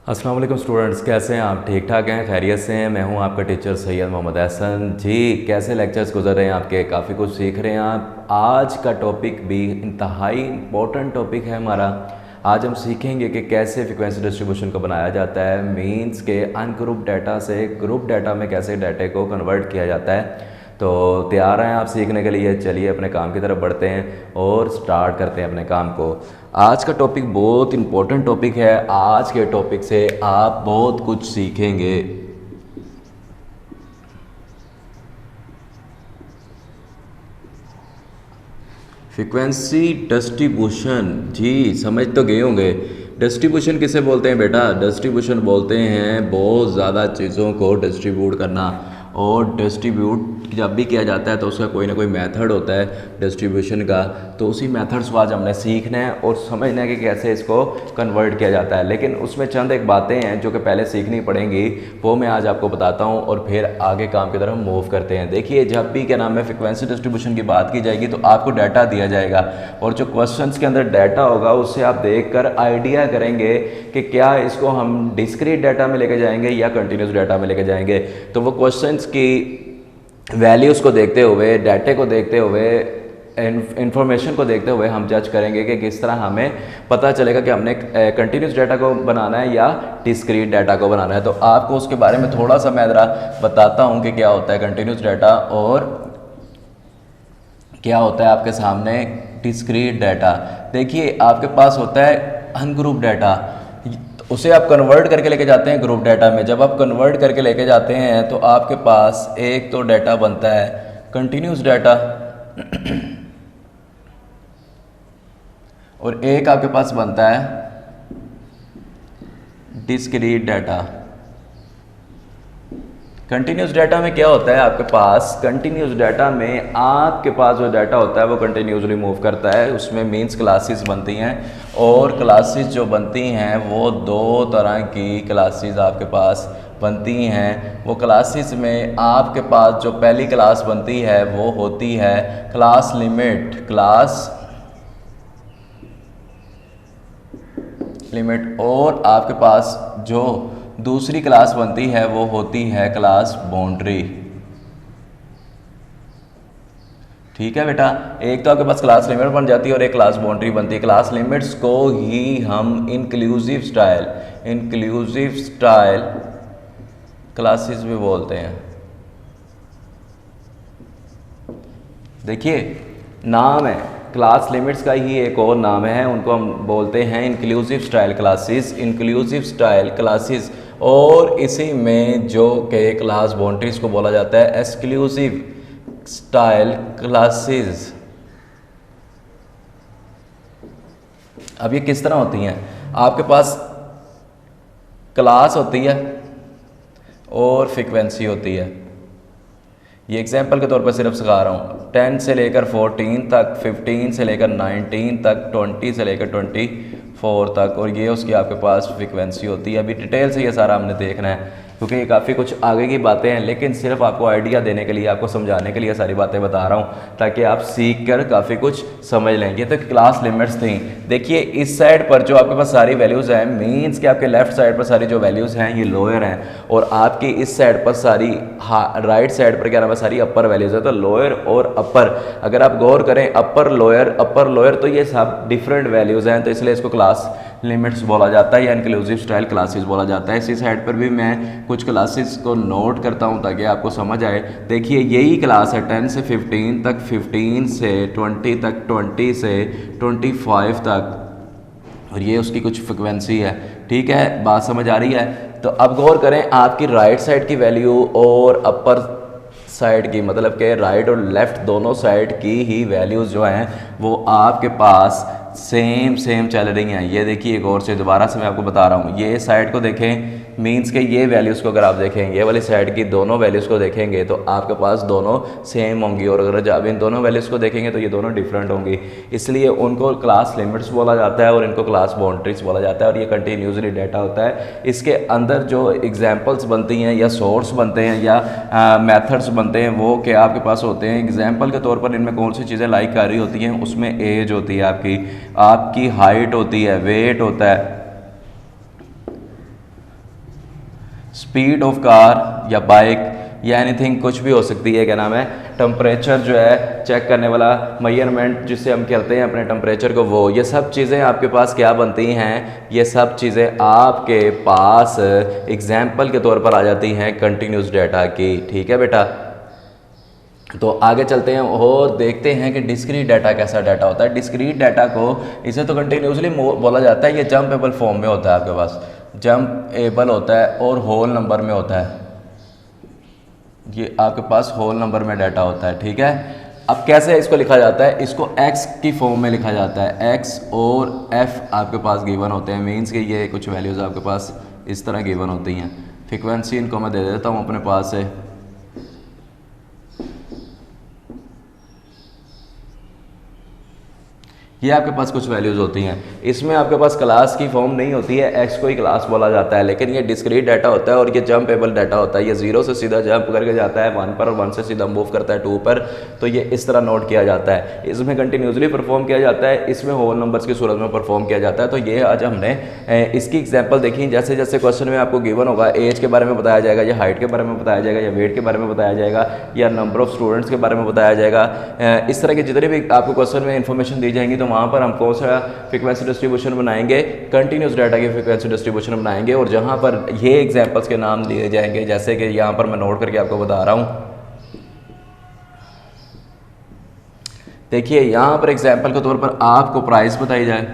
अस्सलाम वालेकुम स्टूडेंट्स, कैसे हैं आप? ठीक ठाक हैं, खैरियत से हैं? मैं हूं आपका टीचर सैयद मोहम्मद एहसन जी। कैसे लेक्चर्स गुजर रहे हैं आपके? काफ़ी कुछ सीख रहे हैं आप? आज का टॉपिक भी इंतहाई इम्पोर्टेंट टॉपिक है हमारा। आज हम सीखेंगे कि कैसे फ्रीक्वेंसी डिस्ट्रीब्यूशन को बनाया जाता है, मीन्स के अनग्रुप डाटा से ग्रुप डाटा में कैसे डाटे को कन्वर्ट किया जाता है। तो तैयार हैं आप सीखने के लिए? चलिए अपने काम की तरफ बढ़ते हैं और स्टार्ट करते हैं अपने काम को। आज का टॉपिक बहुत इम्पोर्टेंट टॉपिक है। आज के टॉपिक से आप बहुत कुछ सीखेंगे। फ्रीक्वेंसी डिस्ट्रीब्यूशन, जी समझ तो गए होंगे। डिस्ट्रीब्यूशन किसे बोलते हैं बेटा? डिस्ट्रीब्यूशन बोलते हैं बहुत ज़्यादा चीज़ों को डिस्ट्रीब्यूट करना। और डिस्ट्रीब्यूट जब भी किया जाता है तो उसका कोई ना कोई मेथड होता है डिस्ट्रीब्यूशन का। तो उसी मेथड्स को आज हमने सीखना है और समझना है कि कैसे इसको कन्वर्ट किया जाता है। लेकिन उसमें चंद एक बातें हैं जो कि पहले सीखनी पड़ेंगी, वो मैं आज आपको बताता हूँ और फिर आगे काम की तरफ मूव करते हैं। देखिए, जब भी क्या नाम है फ्रीक्वेंसी डिस्ट्रीब्यूशन की बात की जाएगी तो आपको डाटा दिया जाएगा और जो क्वेश्चंस के अंदर डाटा होगा उससे आप देखकर आइडिया करेंगे कि क्या इसको हम डिस्क्रीट डाटा में लेके जाएंगे या कंटिन्यूस डाटा में लेके जाएंगे। तो वो क्वेश्चंस की वैल्यूज़ को देखते हुए, डाटे को देखते हुए, इंफॉर्मेशन को देखते हुए हम जज करेंगे कि किस तरह हमें पता चलेगा कि हमने कंटिन्यूस डाटा को बनाना है या डिस्क्रीट डाटा को बनाना है। तो आपको उसके बारे में थोड़ा सा मैं ज़रा बताता हूँ कि क्या होता है कंटिन्यूस डाटा और क्या होता है आपके सामने डिस्क्रीट डाटा। देखिए, आपके पास होता है अनग्रुप डाटा, उसे आप कन्वर्ट करके लेके जाते हैं ग्रुप डाटा में। जब आप कन्वर्ट करके लेके जाते हैं तो आपके पास एक तो डाटा बनता है कंटिन्यूस डाटा और एक आपके पास बनता है डिस्क्रीट डाटा। कंटिन्यूस डाटा में क्या होता है आपके पास? कंटिन्यूस डाटा में आपके पास जो डाटा होता है वो कंटिन्यूसली मूव करता है। उसमें मीन्स क्लासेस बनती हैं और क्लासेस जो बनती हैं वो दो तरह की क्लासेस आपके पास बनती हैं। वो क्लासेस में आपके पास जो पहली क्लास बनती है वो होती है क्लास लिमिट और आपके पास जो दूसरी क्लास बनती है वो होती है क्लास बाउंड्री। ठीक है बेटा, एक तो आपके पास क्लास लिमिट बन जाती है और एक क्लास बाउंड्री बनती है। क्लास लिमिट्स को ही हम इंक्लूसिव स्टाइल क्लासेस भी बोलते हैं। देखिए, नाम है क्लास लिमिट्स का ही एक और नाम है, उनको हम बोलते हैं इंक्लूसिव स्टाइल क्लासेस और इसी में जो के क्लास बाउंड्रीज को बोला जाता है एक्सक्लूसिव स्टाइल क्लासेस। अब ये किस तरह होती हैं? आपके पास क्लास होती है और फ्रीक्वेंसी होती है। ये एग्जाम्पल के तौर पर सिर्फ सिखा रहा हूँ। 10 से लेकर 14 तक, 15 से लेकर 19 तक, 20 से लेकर 24 तक, और ये उसकी आपके पास फ्रीक्वेंसी होती है। अभी डिटेल से ये सारा हमने देखना है क्योंकि ये काफ़ी कुछ आगे की बातें हैं, लेकिन सिर्फ आपको आइडिया देने के लिए, आपको समझाने के लिए सारी बातें बता रहा हूँ ताकि आप सीख कर काफ़ी कुछ समझ लेंगे। तो क्लास लिमिट्स थी। देखिए, इस साइड पर जो आपके पास सारी वैल्यूज़ हैं, मीन्स कि आपके लेफ्ट साइड पर सारी जो वैल्यूज़ हैं ये लोअर हैं और आपकी इस साइड पर सारी राइट साइड पर क्या नाम है सारी अपर वैल्यूज़ है। तो लोअर और अपर अगर आप गौर करें, अपर लोअर तो ये सब डिफरेंट वैल्यूज़ हैं, तो इसलिए इसको क्लास लिमिट्स बोला जाता है या इंक्लूसिव स्टाइल क्लासेस बोला जाता है। इसी साइड पर भी मैं कुछ क्लासेस को नोट करता हूं ताकि आपको समझ आए। देखिए, यही क्लास है 10 से 15 तक, 15 से 20 तक, 20 से 25 तक, और ये उसकी कुछ फ्रिक्वेंसी है। ठीक है, बात समझ आ रही है? तो अब गौर करें, आपकी राइट साइड की वैल्यू और अपर साइड की, मतलब कि राइट और लेफ्ट दोनों साइड की ही वैल्यूज़ जो हैं वो आपके पास सेम चल रही हैं। ये देखिए, एक और से दोबारा से मैं आपको बता रहा हूँ। ये साइड को देखें, मीन्स के ये वैल्यूज़ को अगर आप देखें, ये वाली साइड की दोनों वैल्यूज़ को देखेंगे तो आपके पास दोनों सेम होंगी, और अगर जब इन दोनों वैल्यूज़ को देखेंगे तो ये दोनों डिफरेंट होंगी। इसलिए उनको क्लास लिमिट्स बोला जाता है और इनको क्लास बाउंड्रीज बोला जाता है, और ये कंटिन्यूसली डाटा होता है। इसके अंदर जो एग्जाम्पल्स बनती हैं या सोर्स बनते हैं या मेथड्स बनते हैं वो क्या आपके पास होते हैं। एग्जाम्पल के तौर पर इनमें कौन सी चीज़ें लाइक कर रही होती हैं, उसमें एज होती है, आपकी हाइट होती है, वेट होता है, स्पीड ऑफ कार या बाइक या एनीथिंग कुछ भी हो सकती है, क्या नाम है, टेम्परेचर जो है चेक करने वाला मेजरमेंट जिससे हम करते हैं अपने टेम्परेचर को, वो ये सब चीज़ें आपके पास क्या बनती हैं, ये सब चीज़ें आपके पास एग्जाम्पल के तौर पर आ जाती हैं कंटिन्यूस डाटा की। ठीक है बेटा, तो आगे चलते हैं और देखते हैं कि डिस्क्रीट डाटा कैसा डाटा होता है। डिस्क्रीट डाटा को इसे तो कंटिन्यूसली बोला जाता है, ये जंपेबल फॉर्म में होता है, आपके पास जंपेबल होता है और होल नंबर में होता है, ये आपके पास होल नंबर में डाटा होता है। ठीक है, अब कैसे इसको लिखा जाता है, इसको x की फॉर्म में लिखा जाता है, x और f आपके पास गिवन होते हैं, मीन्स कि ये कुछ वैल्यूज़ आपके पास इस तरह गिवन होती हैं। फ्रीक्वेंसी इनको मैं दे देता हूँ अपने पास से, ये आपके पास कुछ वैल्यूज़ होती हैं, इसमें आपके पास क्लास की फॉर्म नहीं होती है, एक्स को ही क्लास बोला जाता है, लेकिन ये डिस्क्रीट डाटा होता है और ये जंपेबल डाटा होता है, ये 0 से सीधा जंप करके जाता है 1 पर और 1 से सीधा मूव करता है 2 पर, तो ये इस तरह नोट किया जाता है। इसमें कंटिन्यूसली परफॉर्म किया जाता है, इसमें होल नंबर्स की सूरत में परफॉर्म किया जाता है। तो ये आज हमने इसकी एग्जाम्पल देखी, जैसे जैसे क्वेश्चन में आपको गिवन होगा एज के बारे में बताया जाएगा, या हाइट के बारे में बताया जाएगा, या वेट के बारे में बताया जाएगा, या नंबर ऑफ स्टूडेंट्स के बारे में बताया जाएगा, इस तरह के जितने भी आपको क्वेश्चन में इन्फॉर्मेशन दी जाएंगी, तो वहाँ पर हम कौन सा फ्रीक्वेंसी डिस्ट्रीब्यूशन बनाएंगे, कंटिन्यूस डाटा की फ्रीक्वेंसी डिस्ट्रीब्यूशन बनाएंगे, और जहां पर ये एग्जांपल्स के नाम दिए जाएंगे, जैसे कि यहां पर मैं नोट करके आपको बता रहा हूं। देखिए यहां पर एग्जांपल के तौर पर आपको प्राइस बताई जाए,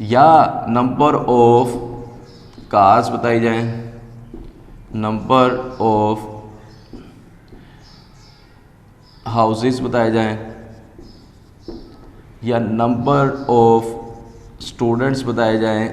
या नंबर ऑफ कार्स बताई जाए, नंबर ऑफ हाउसेस बताए जाएं, या नंबर ऑफ स्टूडेंट्स बताए जाएं।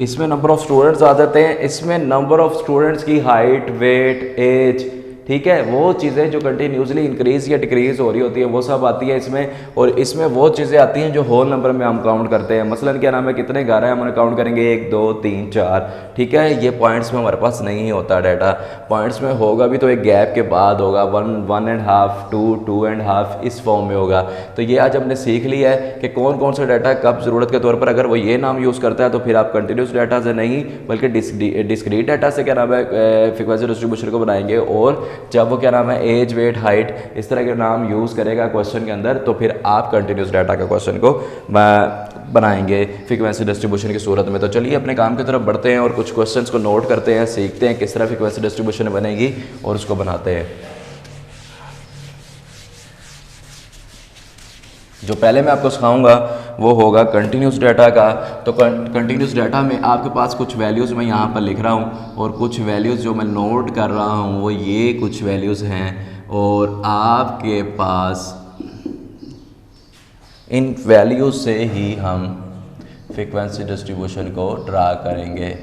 इसमें नंबर ऑफ स्टूडेंट्स आ जाते हैं, इसमें नंबर ऑफ स्टूडेंट्स की हाइट, वेट, एज, ठीक है, वो चीज़ें जो कंटिन्यूसली इंक्रीज या डिक्रीज हो रही होती है वो सब आती है इसमें, और इसमें वो चीज़ें आती हैं जो होल नंबर में हम काउंट करते हैं। मसलन क्या नाम है, कितने घर हैं हम उन्हें काउंट करेंगे 1 2 3 4, ठीक है, ये पॉइंट्स में हमारे पास नहीं होता डाटा, पॉइंट्स में होगा भी तो एक गैप के बाद होगा, 1 1.5 2 2.5 इस फॉर्म में होगा। तो ये आज हमने सीख लिया है कि कौन कौन सा डाटा कब ज़रूरत के तौर पर अगर वो ये नाम यूज़ करता है तो फिर आप कंटिन्यूस डाटा से नहीं बल्कि डिस्क्रीट डाटा से क्या नाम है फ्रीक्वेंसी डिस्ट्रीब्यूशन को बनाएंगे, और जब वो क्या नाम है एज, वेट, हाइट इस तरह के नाम यूज़ करेगा क्वेश्चन के अंदर, तो फिर आप कंटिन्यूस डाटा का क्वेश्चन को बनाएंगे फ्रीक्वेंसी डिस्ट्रीब्यूशन की सूरत में। तो चलिए अपने काम की तरफ बढ़ते हैं और कुछ क्वेश्चंस को नोट करते हैं, सीखते हैं किस तरह फ्रीक्वेंसी डिस्ट्रीब्यूशन बनेगी और उसको बनाते हैं। जो पहले मैं आपको सिखाऊंगा वो होगा कंटिन्यूस डाटा का। तो कंटिन्यूस डाटा में आपके पास कुछ वैल्यूज़ मैं यहाँ पर लिख रहा हूँ, और कुछ वैल्यूज़ जो मैं नोट कर रहा हूँ वो ये कुछ वैल्यूज़ हैं, और आपके पास इन वैल्यूज़ से ही हम फ्रीक्वेंसी डिस्ट्रीब्यूशन को ड्रा करेंगे।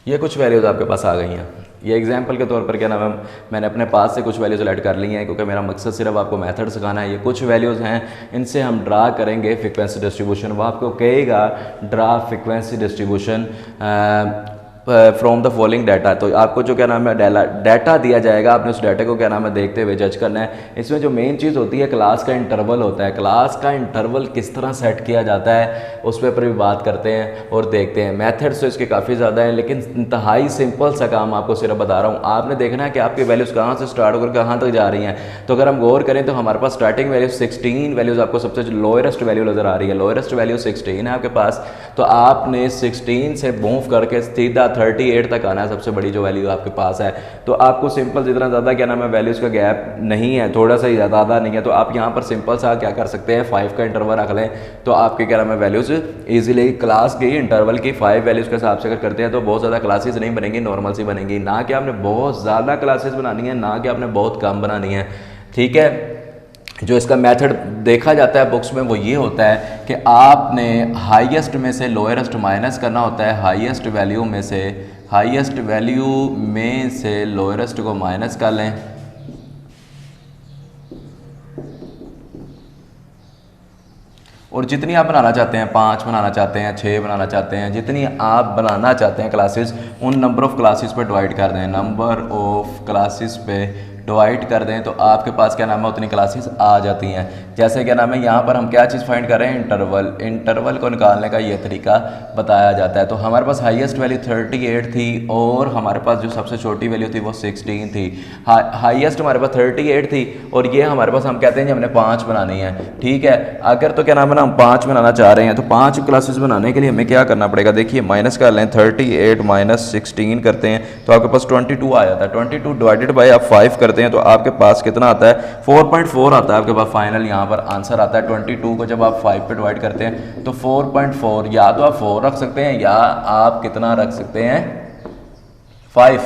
ये कुछ वैल्यूज़ आपके पास आ गई हैं, ये एग्जाम्पल के तौर पर क्या नाम है मैंने अपने पास से कुछ वैल्यूज़ ऐड कर ली हैं, क्योंकि मेरा मकसद सिर्फ आपको मेथड सिखाना है। ये कुछ वैल्यूज़ हैं, इनसे हम ड्रा करेंगे फ्रीक्वेंसी डिस्ट्रीब्यूशन। वो आपको कहेगा draw frequency distribution from the following data. तो आपको जो क्या नाम है डाटा दिया जाएगा, आपने उस डाटा को क्या नाम है देखते हुए जज करना है। इसमें जो मेन चीज़ होती है क्लास का इंटरवल होता है, क्लास का इंटरवल किस तरह सेट किया जाता है उस पर भी बात करते हैं और देखते हैं। मेथड्स तो इसके काफ़ी ज़्यादा हैं, लेकिन इंतहाई सिंपल सा काम आपको सिर्फ बता रहा हूँ। आपने देखना है कि आपकी वैल्यूज़ कहाँ से स्टार्ट होकर कहाँ तक जा रही हैं। तो अगर हम गौर करें तो हमारे पास स्टार्टिंग वैल्यू 16 वैल्यूज़ आपको सबसे लोएस्ट वैल्यू नज़र आ रही है, लोएस्ट वैल्यू 16 है आपके पास। तो आपने 16 से मूव करके सीधा 38 तक आना है, सबसे बड़ी जो वैल्यू आपके पास है। तो आपको सिंपल जितना ज़्यादा क्या नाम है वैल्यूज़ का गैप नहीं है, थोड़ा सा ही ज़्यादा नहीं है, तो आप यहाँ पर सिंपल सा क्या कर सकते हैं 5 का इंटरवल रख लें। तो आपके क्या नाम है वैल्यूज़ ईजिली क्लास की इंटरवल की 5 वैल्यूज़ के हिसाब से अगर करते हैं तो बहुत ज़्यादा क्लासेस नहीं बनेंगी, नॉर्मल सी बनेंगी। ना कि आपने बहुत ज़्यादा क्लासेस बनानी है, ना कि आपने बहुत कम बनानी है। ठीक है। जो इसका मेथड देखा जाता है बुक्स में वो ये होता है कि आपने हाईएस्ट में से लोएस्ट माइनस करना होता है, हाईएस्ट वैल्यू में से लोएस्ट को माइनस कर लें, और जितनी आप बनाना चाहते हैं, 5 बनाना चाहते हैं, 6 बनाना चाहते हैं, जितनी आप बनाना चाहते हैं क्लासेस, उन नंबर ऑफ़ क्लासेस पे डिवाइड कर दें, नंबर ऑफ़ क्लासेस पे डिवाइड कर दें, तो आपके पास क्या नाम है उतनी क्लासेस आ जाती हैं। जैसे क्या नाम है यहाँ पर हम क्या चीज़ फाइंड कर रहे हैं, इंटरवल को निकालने का ये तरीका बताया जाता है। तो हमारे पास हाईएस्ट वैल्यू 38 थी और हमारे पास जो सबसे छोटी वैल्यू थी वो 16 थी। हाईएस्ट हमारे पास 38 थी और ये हमारे पास हम कहते हैं कि हमने 5 बनानी है, ठीक है। अगर तो क्या नाम है ना हम 5 बनाना चाह रहे हैं तो 5 क्लासेस बनाने के लिए हमें क्या करना पड़ेगा, देखिए माइनस कर लें, 38 माइनस 16 करते हैं तो आपके पास 22 आ जाता है। 22 डिवाइडेड बाय आप 5 करते हैं तो आपके पास कितना आता है, 4.4 आता है आपके पास फाइनल यहाँ पर आंसर आता है। 22 को जब आप 5 पे डिवाइड करते हैं तो 4.4, या तो आप 4 रख सकते हैं या आप कितना रख सकते हैं, 5।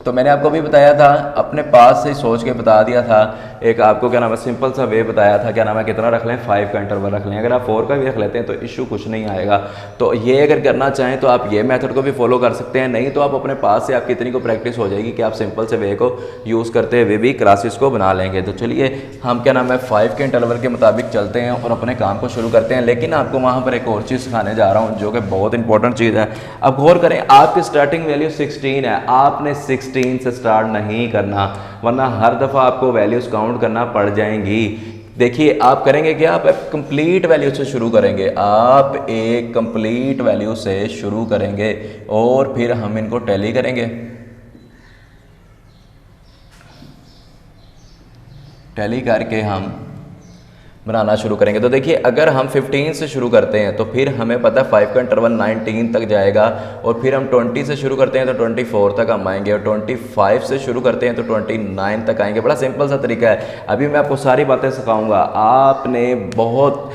तो मैंने आपको भी बताया था, अपने पास से सोच के बता दिया था, एक आपको क्या नाम है सिंपल सा वे बताया था, क्या नाम है कितना रख लें, 5 का इंटरवल रख लें। अगर आप 4 का भी रख लेते हैं तो इशू कुछ नहीं आएगा। तो ये अगर करना चाहें तो आप ये मेथड को भी फॉलो कर सकते हैं, नहीं तो आप अपने पास से आपकी इतनी को प्रैक्टिस हो जाएगी कि आप सिंपल से वे को यूज़ करते हुए भी क्लासेस को बना लेंगे। तो चलिए हम क्या नाम है 5 के इंटरवल के मुताबिक चलते हैं और अपने काम को शुरू करते हैं। लेकिन आपको वहाँ पर एक और चीज़ सिखाने जा रहा हूँ जो कि बहुत इंपॉर्टेंट चीज़ है। अब गौर करें, आपकी स्टार्टिंग वैल्यू 16 है, आपने 16 से स्टार्ट नहीं करना, वरना हर दफ़ा आपको वैल्यूज़ काउंट करना पड़ जाएंगी। देखिए आप करेंगे क्या, आप एक कंप्लीट वैल्यू से शुरू करेंगे, आप एक कंप्लीट वैल्यू से शुरू करेंगे और फिर हम इनको टैली करेंगे। टैली करके हम बनाना शुरू करेंगे। तो देखिए अगर हम 15 से शुरू करते हैं तो फिर हमें पता है 5 का इंटरवल 19 तक जाएगा, और फिर हम 20 से शुरू करते हैं तो 24 तक हम आएंगे, और 25 से शुरू करते हैं तो 29 तक आएंगे। बड़ा सिंपल सा तरीका है, अभी मैं आपको सारी बातें सिखाऊंगा। आपने बहुत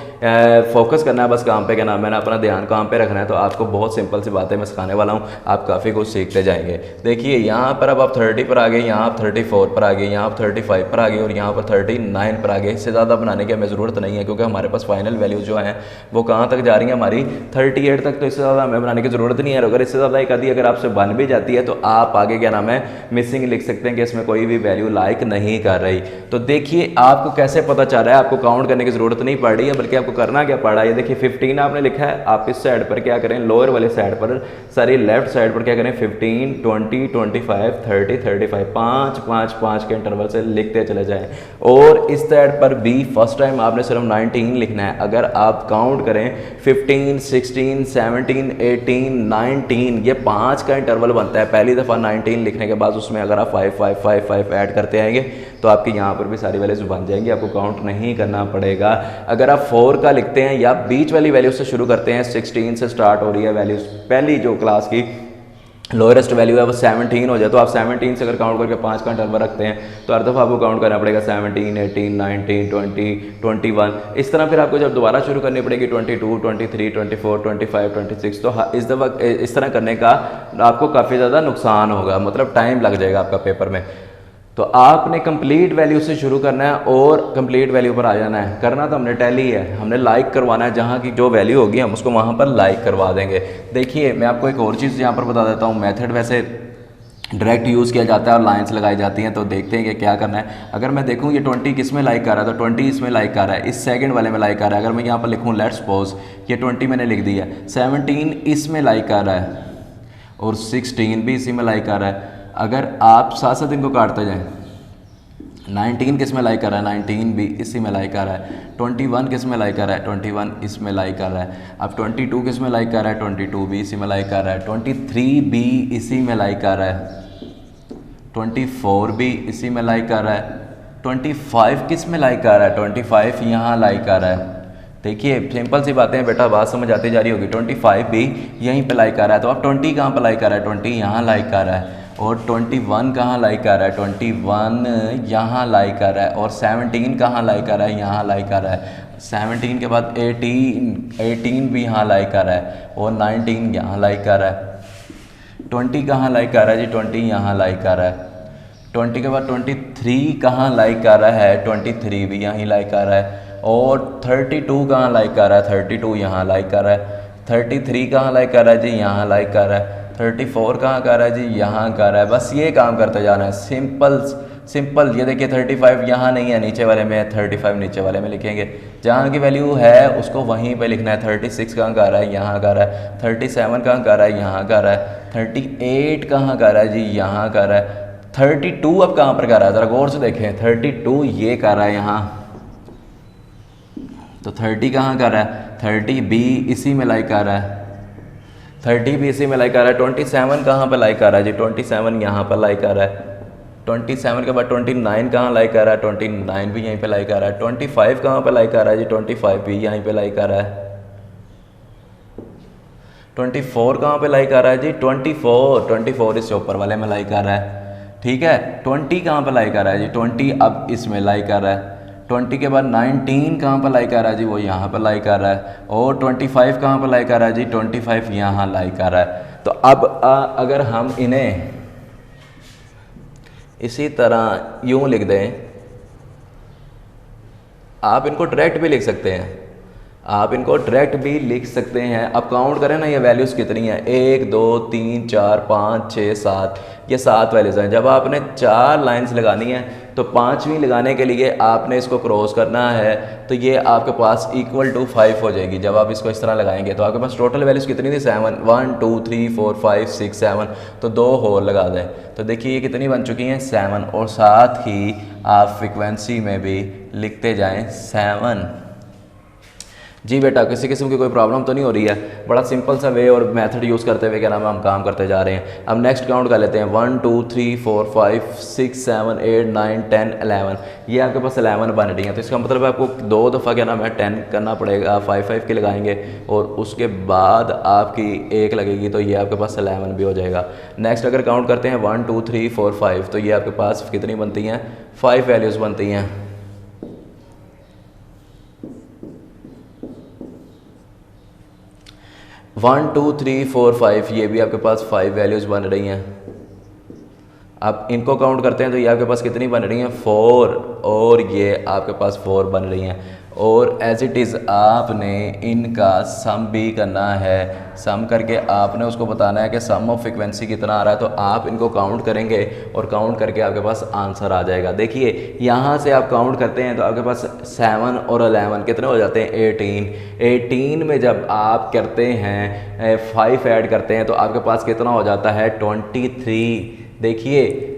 फोकस करना है बस काम पे, क्या नाम है ना, अपना ध्यान काम पे रखना है। तो आपको बहुत सिंपल सी बातें मैं सिखाने वाला हूँ, आप काफ़ी कुछ सीखते जाएंगे। देखिए यहाँ पर अब आप 30 पर आ गए, यहाँ आप 34 पर आ गए, यहाँ आप 35 पर आ गए और यहाँ पर 39 पर आ गए। इससे ज़्यादा बनाने की हमें ज़रूरत नहीं है क्योंकि हमारे पास फाइनल वैल्यू जो है वो कहाँ तक जा रही है, हमारी 38 तक। तो इससे ज़्यादा हमें बनाने की ज़रूरत नहीं है। अगर इससे ज़्यादा एक आधी अगर आपसे बन भी जाती है तो आप आगे क्या नाम है मिसिंग लिख सकते हैं कि इसमें कोई भी वैल्यू लाइक नहीं कर रही। तो देखिए आपको कैसे पता चल रहा है, आपको काउंट करने की ज़रूरत नहीं पड़ रही है, बल्कि आपको करना क्या पड़ रहा है। ये देखिए 15 आपने लिखा है, आप इस साइड पर क्या करें, लोअर वाले साइड पर, सारी लेफ्ट साइड पर क्या करें, 15, 20, 25, 30, 35, 5 5 5 के इंटरवल से लिखते चले जाएं। और इस साइड पर भी फर्स्ट टाइम आपने सिर्फ 19 लिखना है। अगर आप काउंट करें 15, 16, 17, 18, 19, ये 5 का इंटरवल बनता है। पहली दफ़ा 19 लिखने के बाद उसमें अगर आप 5 5 5 5 ऐड करते आएंगे तो आपकी यहाँ पर भी सारी वैल्यूज बन जाएंगी, आपको काउंट नहीं करना पड़ेगा। अगर आप 4 का लिखते हैं या बीच वाली वैल्यू से शुरू करते हैं, 16 से स्टार्ट हो रही है वैल्यूज, पहली जो क्लास की लोएस्ट वैल्यू है वो 17 हो जाए, तो आप 17 से अगर काउंट करके 5 का इंटरवल रखते हैं तो हर दफ़ा आपको काउंट करना पड़ेगा 17, 18, 19, 20, 21। इस तरह फिर आपको जब दोबारा शुरू करनी पड़ेगी 22, 23, 24, 25, 26। तो इस दफ़ा इस तरह करने का आपको काफ़ी ज़्यादा नुकसान होगा, मतलब टाइम लग जाएगा आपका पेपर में। तो आपने कंप्लीट वैल्यू से शुरू करना है और कंप्लीट वैल्यू पर आ जाना है। करना तो हमने टैली है, हमने लाइक करवाना है, जहाँ की जो वैल्यू होगी हम उसको वहाँ पर लाइक करवा देंगे। देखिए मैं आपको एक और चीज़ यहाँ पर बता देता हूँ, मेथड वैसे डायरेक्ट यूज़ किया जाता है और लाइंस लगाई जाती हैं। तो देखते हैं कि क्या करना है। अगर मैं देखूँ ये 20 किस में लाइक कर रहा है तो 20 इसमें लाइक कर रहा है, इस सेकंड वाले में लाइक कर रहा है। अगर मैं यहाँ पर लिखूँ लेट्स सपोज ये 20 मैंने लिख दिया, 17 इसमें लाइक कर रहा है और 16 भी इसी में लाइक कर रहा है। अगर आप साथ साथ इनको काटते जाएँ, 19 किस में लाइक कर रहा है, 19 भी इसी में लाइक कर रहा है। 21 किस में लाइक कर रहा है, 21 इसमें लाइक कर रहा है। अब 22 किस में लाइक कर रहा है, 22 भी इसी में लाइक कर रहा है। 23 भी इसी में लाइक कर रहा है। 24 भी इसी में लाइक कर रहा है। 25 किस में लाइक कर रहा है, 25 यहाँ लाइक कर रहा है। देखिए सिंपल सी बातें हैं बेटा, बात समझ आती जा रही होगी। 25 भी यहीं पे लाइक कर रहा है। तो अब 20 कहाँ पर लाइक कर रहा है, 20 यहाँ लाइक कर रहा है। और 21 कहाँ लाइक कर रहा है, 21 यहाँ लाइक कर रहा है। और 17 कहाँ लाइक कर रहा है, यहाँ लाइक कर रहा है। 17 के बाद 18 भी यहाँ लाइक कर रहा है और 19 यहाँ लाइक कर रहा है। 20 कहाँ लाइक कर रहा है जी, 20 यहाँ लाइक कर रहा है। 20 के बाद 23 कहाँ लाइक कर रहा है, 23 भी यहीं लाइक कर रहा है। और 32 कहाँ लाइक कर रहा है, 32 यहाँ लाइक कर रहा है। 33 कहाँ लाइक कर रहा है जी, यहाँ लाइक कर रहा है। 34 कहाँ कर रहा है जी, यहाँ कर रहा है। बस ये काम करते जाना है, सिंपल सिंपल। ये देखिए 35 यहाँ नहीं है, नीचे वाले में है, 35 नीचे वाले में लिखेंगे। जहाँ की वैल्यू है उसको वहीं पे लिखना है। 36 कहाँ कर रहा है, यहाँ कर रहा है। 37 कहाँ कर रहा है, यहाँ कर रहा है। 38 कहाँ कर रहा है जी, यहाँ कर रहा है। 32 अब कहाँ पर कर रहा है, ज़रा गौर से देखें। 32 ये कर रहा है यहाँ, तो 30 कहाँ कर रहा है, 30 भी इसी में लाइक कर रहा है। 30 भी इसी में लाइक कर रहा है। 27 कहाँ पर लाइक कर रहा है जी, 27 यहाँ पर लाइक कर रहा है। 27 के बाद 29 कहाँ लाइक कर रहा है, 29 भी यहीं पे लाइक कर रहा है। 25 कहाँ पे लाइक कर रहा है जी, 25 भी यहीं पे लाइक कर रहा है। 24 कहाँ पे लाइक कर रहा है जी, 24 इससे ऊपर वाले में लाइक कर रहा है। ठीक है, 20 कहाँ पे लाइक कर रहा है जी, 20 अब इसमें लाइक कर रहा है। 20 के बाद 19 कहाँ पर लाइक कर रहा है जी, वो यहाँ पर लाइक कर रहा है। और 25 कहाँ पर लाइक कर रहा है जी, 25 यहाँ लाइक कर रहा है। तो अब अगर हम इन्हें इसी तरह यूँ लिख दें, आप इनको डायरेक्ट भी लिख सकते हैं, आप इनको डायरेक्ट भी लिख सकते हैं। अब काउंट करें ना, ये वैल्यूज़ कितनी हैं, 1 2 3 4 5 6 7, ये 7 वैल्यूज़ हैं। जब आपने 4 लाइंस लगानी है तो 5वीं लगाने के लिए आपने इसको क्रॉस करना है, तो ये आपके पास इक्वल टू 5 हो जाएगी। जब आप इसको इस तरह लगाएंगे तो आपके पास टोटल वैल्यूज़ कितनी थी, 7, 1 2 3 4 5 6 7, तो 2 होल लगा दें तो देखिए ये कितनी बन चुकी हैं, 7। और साथ ही आप फ्रिक्वेंसी में भी लिखते जाएँ 7। जी बेटा, किसी किस्म की कोई प्रॉब्लम तो नहीं हो रही है। बड़ा सिंपल सा वे और मेथड यूज़ करते हुए क्या नाम है हम काम करते जा रहे हैं। अब नेक्स्ट काउंट कर लेते हैं, 1 2 3 4 5 6 7 8 9 10 11। ये आपके पास 11 बन रही हैं, तो इसका मतलब है आपको 2 दफ़ा क्या नाम है 10 करना पड़ेगा। 5 की लगाएंगे और उसके बाद आपकी 1 लगेगी, तो ये आपके पास 11 भी हो जाएगा। नेक्स्ट अगर काउंट करते हैं 1 2 3 4 5, तो ये आपके पास कितनी बनती हैं, 5 वैल्यूज़ बनती हैं। 1 2 3 4 5, ये भी आपके पास 5 वैल्यूज़ बन रही हैं। अब इनको काउंट करते हैं तो ये आपके पास कितनी बन रही हैं, 4, और ये आपके पास 4 बन रही हैं। और एज इट इज़ आपने इनका सम भी करना है, सम करके आपने उसको बताना है कि सम ऑफ फ्रिक्वेंसी कितना आ रहा है। तो आप इनको काउंट करेंगे और काउंट करके आपके पास आंसर आ जाएगा। देखिए यहाँ से आप काउंट करते हैं तो आपके पास 7 और 11 कितने हो जाते हैं, 18 में जब आप करते हैं 5 ऐड करते हैं तो आपके पास कितना हो जाता है, 23। देखिए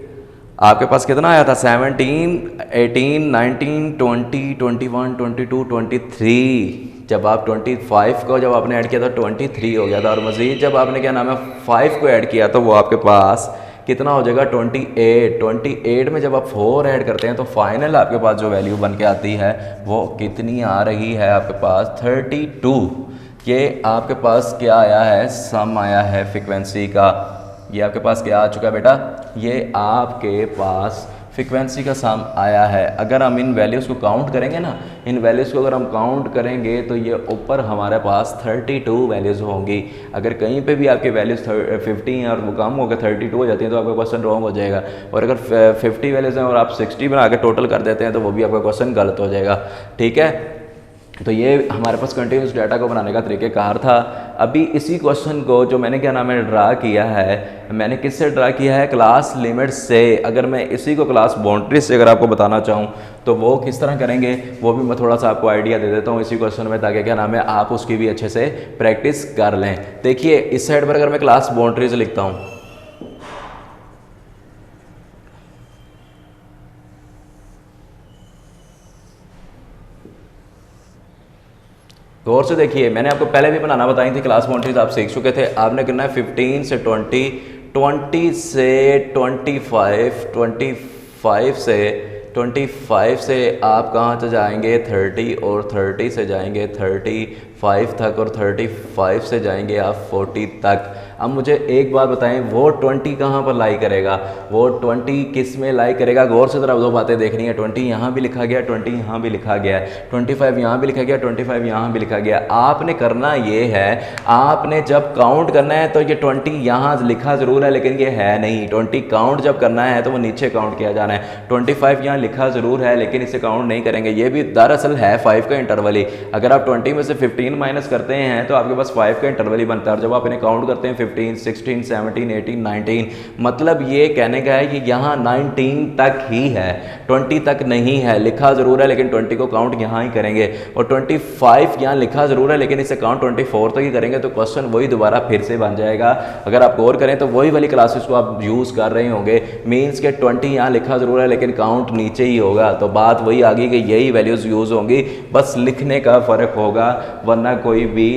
आपके पास कितना आया था, 17 18 19 20 21 22 23। जब आप 25 को जब आपने ऐड किया तो 23 हो गया था। और मज़ीद जब आपने क्या नाम है 5 को ऐड किया तो वो आपके पास कितना हो जाएगा, 28 में जब आप 4 ऐड करते हैं तो फाइनल आपके पास जो वैल्यू बन के आती है वो कितनी आ रही है, आपके पास 32। ये आपके पास क्या आया है, सम आया है फ्रिक्वेंसी का। ये आपके पास क्या आ चुका है बेटा, ये आपके पास फ्रिक्वेंसी का सम आया है। अगर हम इन वैल्यूज़ को काउंट करेंगे ना, इन वैल्यूज़ को अगर हम काउंट करेंगे तो ये ऊपर हमारे पास 32 वैल्यूज़ होंगी। अगर कहीं पे भी आपके वैल्यूज़ 50 हैं और वो कम होकर 32 हो जाती हैं तो आपका क्वेश्चन रॉन्ग हो जाएगा। और अगर 50 वैल्यूज़ हैं और आप 60 बना के टोटल कर देते हैं तो वो भी आपका क्वेश्चन गलत हो जाएगा। ठीक है, तो ये हमारे पास कंटिन्यूस डाटा को बनाने का तरीक़ेकार था। अभी इसी क्वेश्चन को जो मैंने क्या नाम है ड्रा किया है, मैंने किससे ड्रा किया है, क्लास लिमिट से। अगर मैं इसी को क्लास बाउंड्री से अगर आपको बताना चाहूँ तो वो किस तरह करेंगे वो भी मैं थोड़ा सा आपको आइडिया दे देता हूँ इसी क्वेश्चन में, ताकि क्या नाम है आप उसकी भी अच्छे से प्रैक्टिस कर लें। देखिए इस साइड पर अगर मैं क्लास बाउंड्रीज लिखता हूँ, गौर से देखिए, मैंने आपको पहले भी बनाना बताई थी क्लास बाउंड्रीज, आप सीख चुके थे। आपने करना है 15 से 20, 20 से 25, 25 से आप कहाँ से जाएंगे 30, और 30 से जाएंगे 35 तक, और 35 से जाएंगे आप 40 तक। अब मुझे एक बात बताएं, वो 20 कहाँ पर लाई करेगा, वो 20 किस में लाई करेगा? गौर से ज़रा दो बातें देखनी है। 20 यहाँ भी लिखा गया, 20 यहाँ भी लिखा गया है, 25 यहाँ भी लिखा गया, 25 यहाँ भी लिखा गया। आपने करना ये है, आपने जब काउंट करना है तो ये 20 यहाँ लिखा ज़रूर है लेकिन ये है नहीं। 20 काउंट जब करना है तो वो नीचे काउंट किया जाना है। 25 यहाँ लिखा ज़रूर है लेकिन इसे काउंट नहीं करेंगे। ये भी दरअसल है 5 का इंटरवल ही। अगर आप 20 में से 15 माइनस करते हैं तो आपके पास 5 का इंटरवल ही बनता है। और जब आप इन्हें काउंट करते हैं 15, 16, 17, 18, 19, मतलब ये कहने का है कि यहाँ 19 तक ही है, 20 तक नहीं है। लिखा ज़रूर है लेकिन 20 को काउंट यहाँ ही करेंगे। और 25 यहाँ लिखा ज़रूर है लेकिन इसे काउंट 24 तक ही करेंगे। तो क्वेश्चन वही दोबारा फिर से बन जाएगा। अगर आप गौर करें तो वही वाली क्लासेस को आप यूज़ कर रहे होंगे। मीन्स के 20 यहाँ लिखा ज़रूर है लेकिन काउंट नीचे ही होगा। तो बात वही आ गई कि यही वैल्यूज़ यूज़ होंगी, बस लिखने का फ़र्क होगा, वरना कोई भी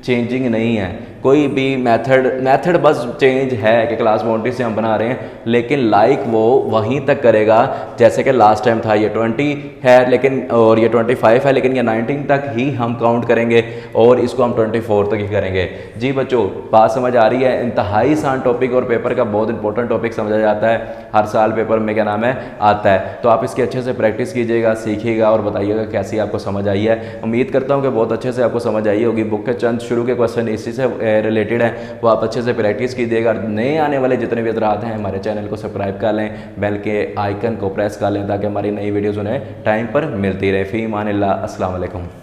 चेंजिंग नहीं है। कोई भी मेथड बस चेंज है कि क्लास बाउंड्री से हम बना रहे हैं, लेकिन लाइक वो वहीं तक करेगा जैसे कि लास्ट टाइम था। ये 20 है लेकिन, और ये 25 है लेकिन ये 19 तक ही हम काउंट करेंगे और इसको हम 24 तक ही करेंगे। जी बच्चों, बात समझ आ रही है? इंतहाई आसान टॉपिक और पेपर का बहुत इंपॉर्टेंट टॉपिक समझा जाता है, हर साल पेपर में क्या नाम है आता है। तो आप इसकी अच्छे से प्रैक्टिस कीजिएगा, सीखिएगा और बताइएगा कैसी आपको समझ आई है। उम्मीद करता हूँ कि बहुत अच्छे से आपको समझ आई होगी। बुक के चंद शुरू के क्वेश्चन इसी से रिलेटेड है, वो आप अच्छे से प्रैक्टिस कीजिएगा। नए आने वाले जितने भी हज़रात हैं हमारे चैनल को सब्सक्राइब कर लें, बेल के आइकन को प्रेस कर लें ताकि हमारी नई वीडियोज़ उन्हें टाइम पर मिलती रहे। फ़ी अमान अल्लाह, अस्सलाम वालेकुम।